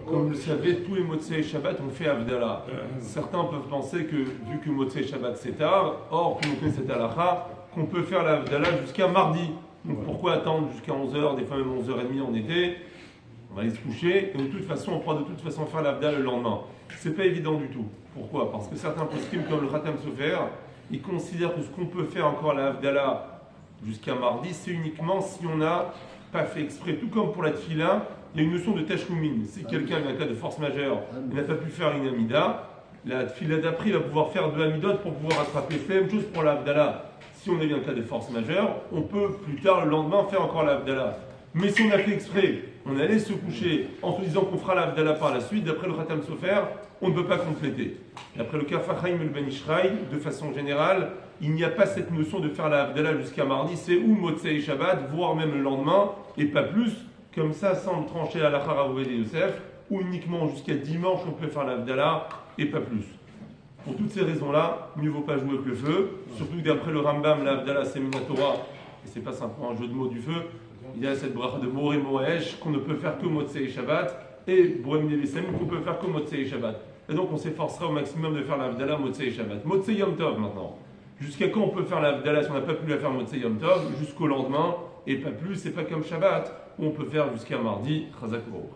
Comme vous le savez, tous les Motsei Shabbat ont fait Havdalah. Certains peuvent penser que, vu que Motsei Shabbat c'est tard, or, comme on connaît cette halakha, qu'on peut faire la Havdalah jusqu'à mardi. Donc pourquoi attendre jusqu'à 11h, des fois même 11h30 en été? On va aller se coucher, et de toute façon, on pourra de toute façon faire la Havdalah le lendemain. C'est pas évident du tout. Pourquoi? Parce que certains poskim, comme le Khatam Sofer, ils considèrent que ce qu'on peut faire encore la Havdalah jusqu'à mardi, c'est uniquement si on n'a pas fait exprès. Tout comme pour la Tfila, il y a une notion de tashlumin. Si quelqu'un a un cas de force majeure et n'a pas pu faire une Amida, la Tfila d'après va pouvoir faire deux Amidot pour pouvoir rattraper. C'est la même chose pour la Havdalah. Si on a eu un cas de force majeure, on peut plus tard, le lendemain, faire encore la Havdalah. Mais si on a fait exprès, on allait se coucher en se disant qu'on fera la Havdalah par la suite, d'après le Khatam Sofer, on ne peut pas compléter. D'après le Kaf HaChaim et le Ben Ishraï, de façon générale, il n'y a pas cette notion de faire la Havdalah jusqu'à mardi, c'est ou Motsei Shabbat, voire même le lendemain, et pas plus, comme ça, sans trancher à la Harav et Yosef, ou uniquement jusqu'à dimanche, on peut faire la Havdalah, et pas plus. Pour toutes ces raisons-là, mieux vaut pas jouer avec le feu, surtout que d'après le Rambam, la Havdalah c'est Minatora, et c'est pas simplement un jeu de mots du feu, il y a cette bracha de Moré Moesh qu'on ne peut faire que Motsei Shabbat, et Bohem Nevesamim qu'on peut faire que Motsei Shabbat. Et donc on s'efforcera au maximum de faire la Havdalah Motsei Shabbat. Motsei Yom Tov maintenant. Jusqu'à quand on peut faire la Havdalah si on n'a pas pu la faire Motsei Yom Tov? Jusqu'au lendemain, et pas plus, c'est pas comme Shabbat, où on peut faire jusqu'à mardi, Chazak Baruch.